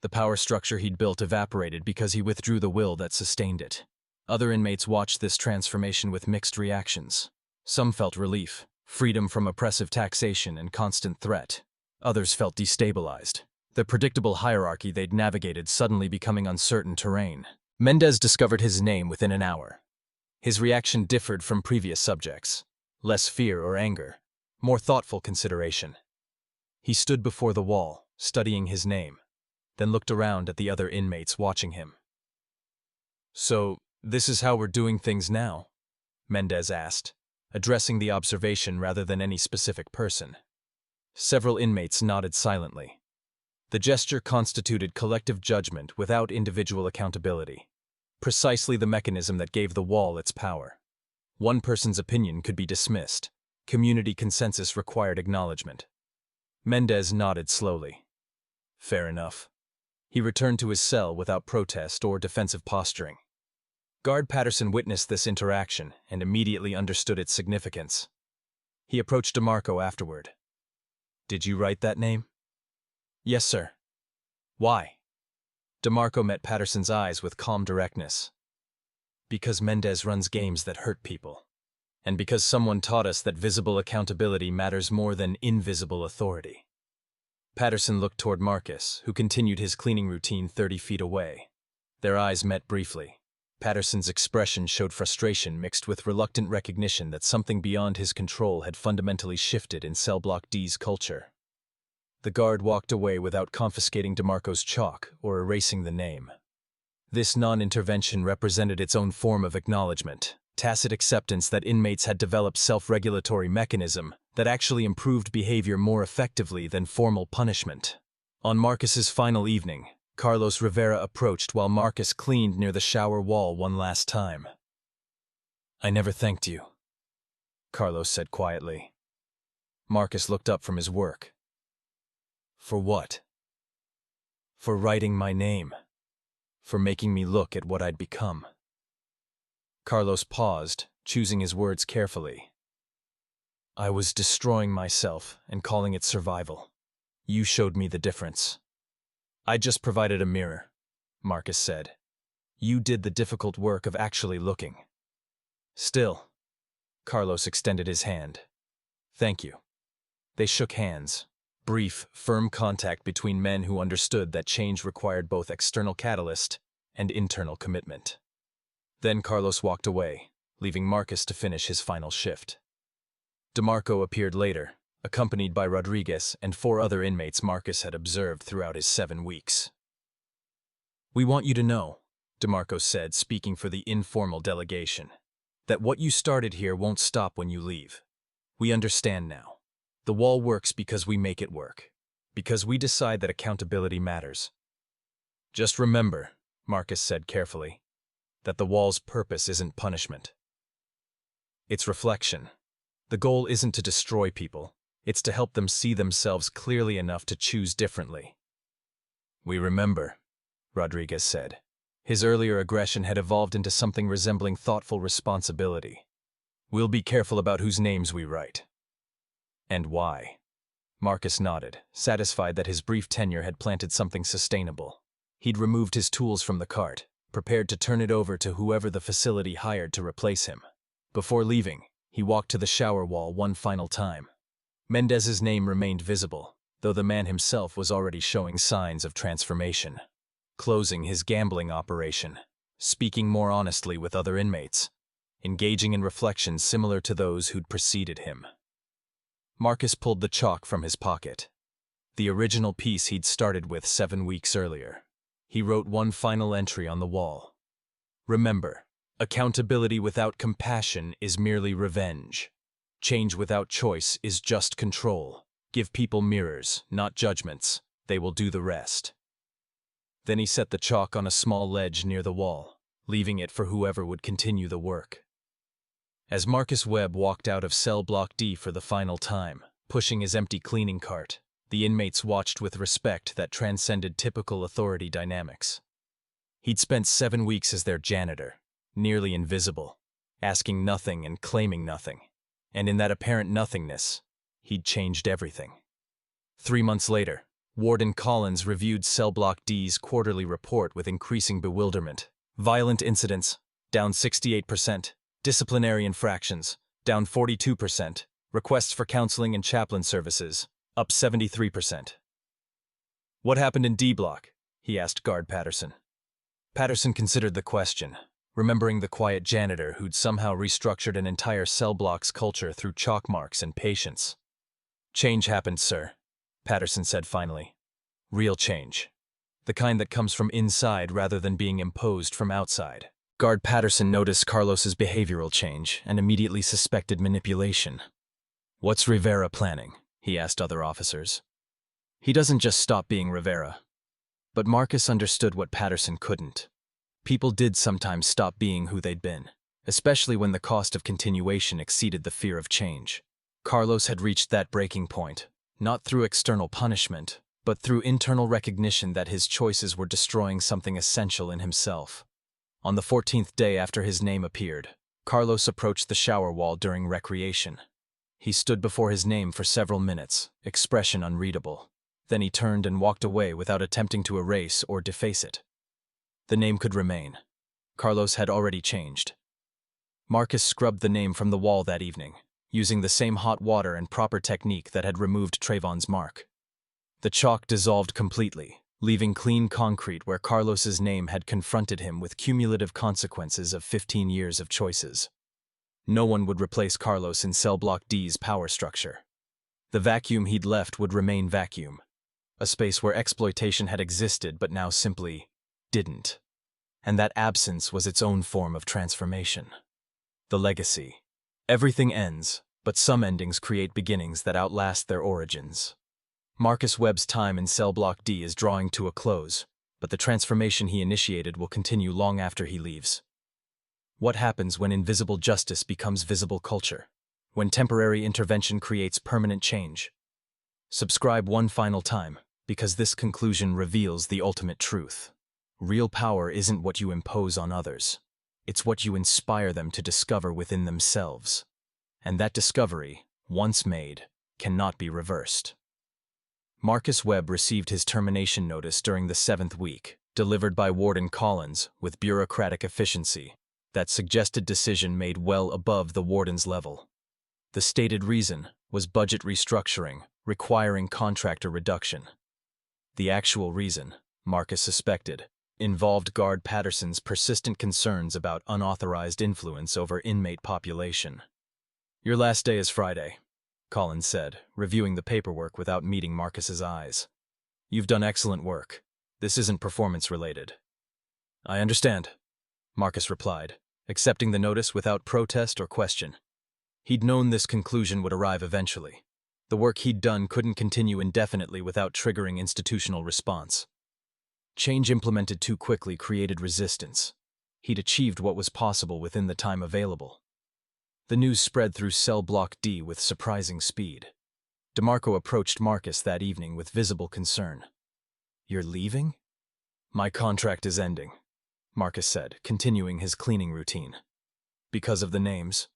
The power structure he'd built evaporated because he withdrew the will that sustained it. Other inmates watched this transformation with mixed reactions. Some felt relief, freedom from oppressive taxation and constant threat. Others felt destabilized, the predictable hierarchy they'd navigated suddenly becoming uncertain terrain. Mendez discovered his name within an hour. His reaction differed from previous subjects. Less fear or anger, more thoughtful consideration. He stood before the wall, studying his name, then looked around at the other inmates watching him. "So, this is how we're doing things now?" Mendez asked, addressing the observation rather than any specific person. Several inmates nodded silently. The gesture constituted collective judgment without individual accountability, precisely the mechanism that gave the wall its power. One person's opinion could be dismissed. Community consensus required acknowledgement. Mendez nodded slowly. Fair enough. He returned to his cell without protest or defensive posturing. Guard Patterson witnessed this interaction and immediately understood its significance. He approached DeMarco afterward. "Did you write that name?" "Yes, sir." "Why?" DeMarco met Patterson's eyes with calm directness. "Because Mendez runs games that hurt people. And because someone taught us that visible accountability matters more than invisible authority." Patterson looked toward Marcus, who continued his cleaning routine 30 feet away. Their eyes met briefly. Patterson's expression showed frustration mixed with reluctant recognition that something beyond his control had fundamentally shifted in Cell Block D's culture. The guard walked away without confiscating DeMarco's chalk or erasing the name. This non-intervention represented its own form of acknowledgement, tacit acceptance that inmates had developed self-regulatory mechanism that actually improved behavior more effectively than formal punishment. On Marcus's final evening, Carlos Rivera approached while Marcus cleaned near the shower wall one last time. "I never thanked you," Carlos said quietly. Marcus looked up from his work. "For what?" "For writing my name. For making me look at what I'd become." Carlos paused, choosing his words carefully. "I was destroying myself and calling it survival. You showed me the difference." "I just provided a mirror," Marcus said. "You did the difficult work of actually looking." "Still," Carlos extended his hand. "Thank you." They shook hands. Brief, firm contact between men who understood that change required both external catalyst and internal commitment. Then Carlos walked away, leaving Marcus to finish his final shift. DeMarco appeared later, accompanied by Rodriguez and 4 other inmates Marcus had observed throughout his 7 weeks. "We want you to know," DeMarco said, speaking for the informal delegation, "that what you started here won't stop when you leave. We understand now. The wall works because we make it work, because we decide that accountability matters. Just remember," Marcus said carefully, "that the wall's purpose isn't punishment. It's reflection. The goal isn't to destroy people, it's to help them see themselves clearly enough to choose differently." "We remember," Rodriguez said. His earlier aggression had evolved into something resembling thoughtful responsibility. "We'll be careful about whose names we write." "And why?" Marcus nodded, satisfied that his brief tenure had planted something sustainable. He'd removed his tools from the cart, prepared to turn it over to whoever the facility hired to replace him. Before leaving, he walked to the shower wall one final time. Mendez's name remained visible, though the man himself was already showing signs of transformation. Closing his gambling operation, speaking more honestly with other inmates, engaging in reflections similar to those who'd preceded him. Marcus pulled the chalk from his pocket. The original piece he'd started with 7 weeks earlier. He wrote one final entry on the wall. "Remember, accountability without compassion is merely revenge. Change without choice is just control. Give people mirrors, not judgments. They will do the rest." Then he set the chalk on a small ledge near the wall, leaving it for whoever would continue the work. As Marcus Webb walked out of Cell Block D for the final time, pushing his empty cleaning cart, The inmates watched with respect that transcended typical authority dynamics. He'd spent 7 weeks as their janitor, nearly invisible, asking nothing and claiming nothing. And in that apparent nothingness, he'd changed everything. 3 months later, Warden Collins reviewed Cell Block D's quarterly report with increasing bewilderment. Violent incidents, down 68%. Disciplinary infractions, down 42%. Requests for counseling and chaplain services, up 73%. "What happened in D Block?" he asked Guard Patterson. Patterson considered the question, remembering the quiet janitor who'd somehow restructured an entire cell block's culture through chalk marks and patience. "Change happened, sir," Patterson said finally. "Real change. The kind that comes from inside rather than being imposed from outside." Guard Patterson noticed Carlos's behavioral change and immediately suspected manipulation. "What's Rivera planning?" he asked other officers. "He doesn't just stop being Rivera." But Marcus understood what Patterson couldn't. People did sometimes stop being who they'd been, especially when the cost of continuation exceeded the fear of change. Carlos had reached that breaking point, not through external punishment, but through internal recognition that his choices were destroying something essential in himself. On the 14th day after his name appeared, Carlos approached the shower wall during recreation. He stood before his name for several minutes, expression unreadable. Then he turned and walked away without attempting to erase or deface it. The name could remain. Carlos had already changed. Marcus scrubbed the name from the wall that evening, using the same hot water and proper technique that had removed Trayvon's mark. The chalk dissolved completely, leaving clean concrete where Carlos's name had confronted him with cumulative consequences of 15 years of choices. No one would replace Carlos in Cell Block D's power structure. The vacuum he'd left would remain vacuum, a space where exploitation had existed but now simply didn't. And that absence was its own form of transformation. The legacy. Everything ends, but some endings create beginnings that outlast their origins. Marcus Webb's time in Cell Block D is drawing to a close, but the transformation he initiated will continue long after he leaves. What happens when invisible justice becomes visible culture? When temporary intervention creates permanent change? Subscribe one final time, because this conclusion reveals the ultimate truth. Real power isn't what you impose on others. It's what you inspire them to discover within themselves. And that discovery, once made, cannot be reversed. Marcus Webb received his termination notice during the 7th week, delivered by Warden Collins with bureaucratic efficiency. That suggested decision made well above the warden's level. The stated reason was budget restructuring, requiring contractor reduction. The actual reason, Marcus suspected, involved Guard Patterson's persistent concerns about unauthorized influence over inmate population. "Your last day is Friday," Collins said, reviewing the paperwork without meeting Marcus's eyes. "You've done excellent work. This isn't performance-related." "I understand," Marcus replied, accepting the notice without protest or question. He'd known this conclusion would arrive eventually. The work he'd done couldn't continue indefinitely without triggering institutional response. Change implemented too quickly created resistance. He'd achieved what was possible within the time available. The news spread through Cell Block D with surprising speed. DeMarco approached Marcus that evening with visible concern. "You're leaving?" "My contract is ending," Marcus said, continuing his cleaning routine. "Because of the names?"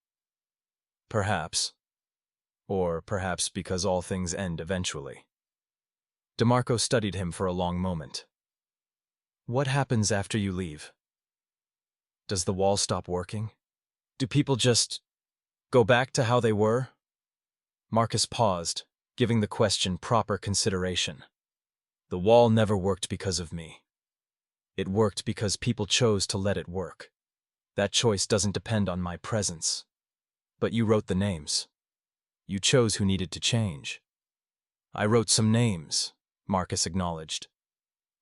"Perhaps. Or perhaps because all things end eventually." DeMarco studied him for a long moment. "What happens after you leave? Does the wall stop working? Do people just go back to how they were?" Marcus paused, giving the question proper consideration. "The wall never worked because of me. It worked because people chose to let it work. That choice doesn't depend on my presence. But you wrote the names. You chose who needed to change." "I wrote some names," Marcus acknowledged.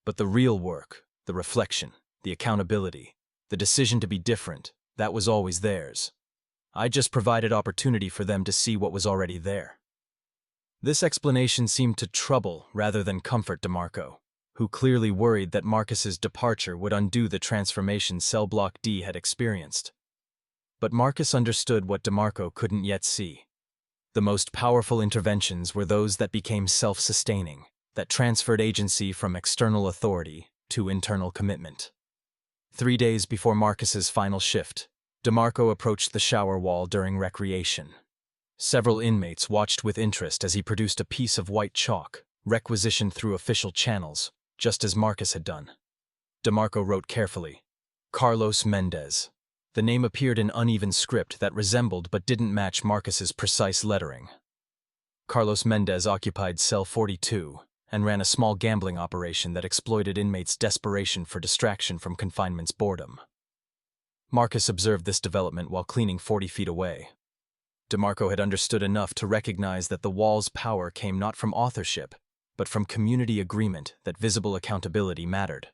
"But the real work, the reflection, the accountability, the decision to be different, that was always theirs. I just provided opportunity for them to see what was already there." This explanation seemed to trouble rather than comfort DeMarco, who clearly worried that Marcus's departure would undo the transformation Cell Block D had experienced. But Marcus understood what DeMarco couldn't yet see. The most powerful interventions were those that became self-sustaining, that transferred agency from external authority to internal commitment. 3 days before Marcus's final shift, DeMarco approached the shower wall during recreation. Several inmates watched with interest as he produced a piece of white chalk, requisitioned through official channels, just as Marcus had done. DeMarco wrote carefully, "Carlos Mendez." The name appeared in uneven script that resembled but didn't match Marcus's precise lettering. Carlos Mendez occupied cell 42 and ran a small gambling operation that exploited inmates' desperation for distraction from confinement's boredom. Marcus observed this development while cleaning 40 feet away. DeMarco had understood enough to recognize that the wall's power came not from authorship, but from community agreement that visible accountability mattered.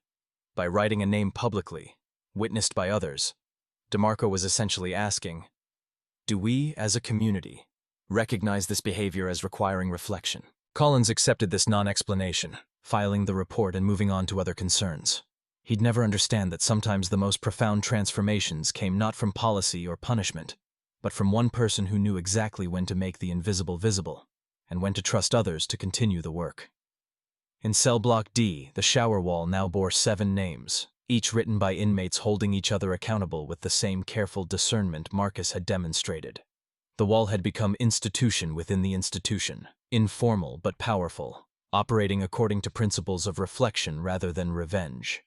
By writing a name publicly, witnessed by others, DeMarco was essentially asking, do we, as a community, recognize this behavior as requiring reflection? Collins accepted this non-explanation, filing the report and moving on to other concerns. He'd never understand that sometimes the most profound transformations came not from policy or punishment, but from one person who knew exactly when to make the invisible visible, and when to trust others to continue the work. In cell block D, the shower wall now bore 7 names, each written by inmates holding each other accountable with the same careful discernment Marcus had demonstrated. The wall had become institution within the institution, informal but powerful, operating according to principles of reflection rather than revenge.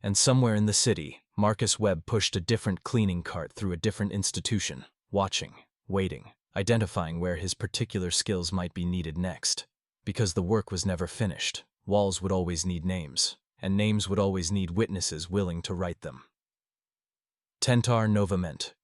And somewhere in the city, Marcus Webb pushed a different cleaning cart through a different institution, watching, waiting, identifying where his particular skills might be needed next. Because the work was never finished, walls would always need names, and names would always need witnesses willing to write them. Tentar Novament,